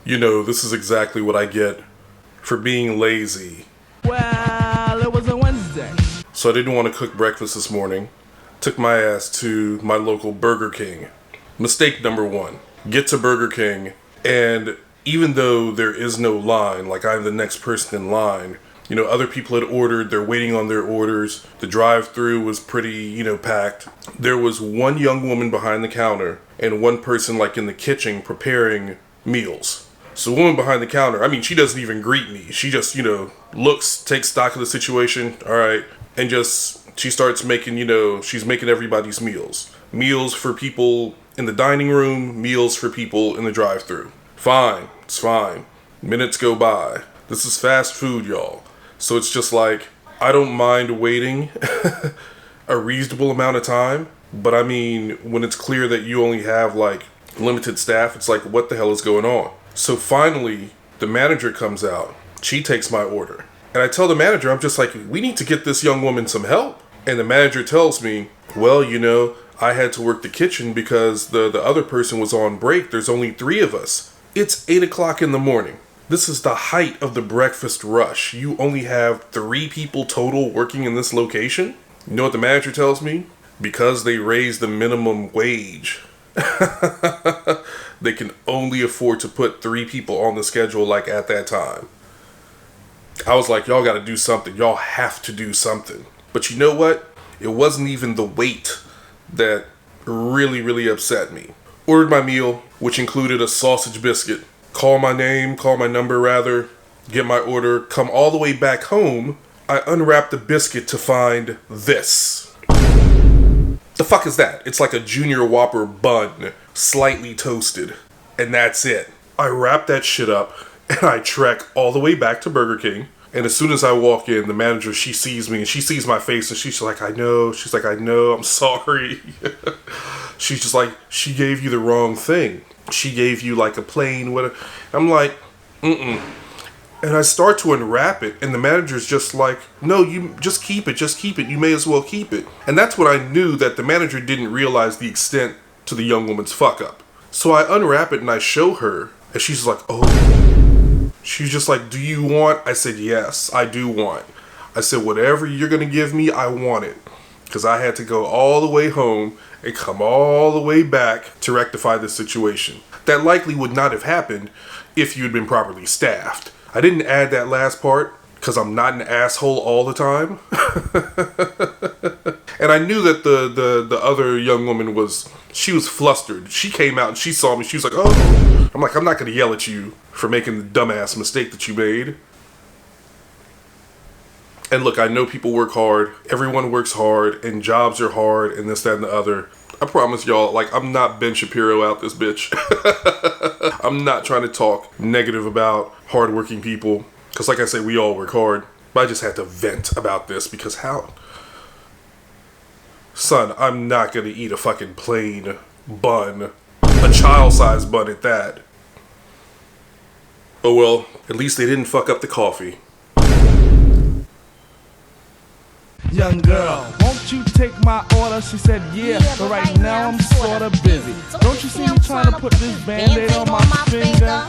You know, this is exactly what I get for being lazy. Well, it was a Wednesday. So I didn't want to cook breakfast this morning. Took my ass to my local Burger King. Mistake number one. Get to Burger King, and even though there is no line, like I'm the next person in line, you know, other people had ordered, they're waiting on their orders. The drive-thru was pretty, packed. There was one young woman behind the counter and one person like in the kitchen preparing meals. So the woman behind the counter, I mean, she doesn't even greet me. She just, looks, takes stock of the situation, all right, and she starts making, she's making everybody's meals. Meals for people in the dining room, meals for people in the drive-thru. Fine, it's fine. Minutes go by. This is fast food, y'all. So it's just like, I don't mind waiting a reasonable amount of time, but I mean, when it's clear that you only have like limited staff, it's like, what the hell is going on? So finally, the manager comes out. She takes my order. And I tell the manager, I'm just like, we need to get this young woman some help. And the manager tells me, well, I had to work the kitchen because the other person was on break. There's only 3 of us. It's 8 o'clock in the morning. This is the height of the breakfast rush. You only have 3 people total working in this location? You know what the manager tells me? Because they raised the minimum wage. They can only afford to put 3 people on the schedule like at that time. I was like, y'all gotta do something. Y'all have to do something. But you know what? It wasn't even the wait that really, really upset me. Ordered my meal, which included a sausage biscuit. Call my number rather, get my order, come all the way back home. I unwrap the biscuit to find this. The fuck is that? It's like a Junior Whopper bun, slightly toasted, and that's it. I wrap that shit up, and I trek all the way back to Burger King. And as soon as I walk in, the manager, she sees me, and she sees my face, and she's like, I know. She's like, I know, I'm sorry. She's just like, she gave you the wrong thing. She gave you like a plain, whatever. I'm like, And I start to unwrap it, and the manager's just like, no, you just keep it. You may as well keep it. And that's when I knew that the manager didn't realize the extent to the young woman's fuck up. So I unwrap it and I show her, and she's like, oh. She's just like, do you want? I said, yes, I do want. I said, whatever you're going to give me, I want it. Because I had to go all the way home and come all the way back to rectify the situation. That likely would not have happened if you'd been properly staffed. I didn't add that last part because I'm not an asshole all the time. And I knew that the other young woman she was flustered. She came out and she saw me. She was like, oh. I'm like, I'm not going to yell at you for making the dumbass mistake that you made. And look, I know people work hard. Everyone works hard, and jobs are hard, and this, that, and the other. I promise y'all, like, I'm not Ben Shapiro out this bitch. I'm not trying to talk negative about hardworking people. Because like I say, we all work hard. But I just had to vent about this because how? Son, I'm not going to eat a fucking plain bun. A child-sized bun at that. Oh well, at least they didn't fuck up the coffee. Young girl, won't you take my order? She said, yeah, but right now I'm sorta busy. Don't you see me trying to put this band-aid on my finger?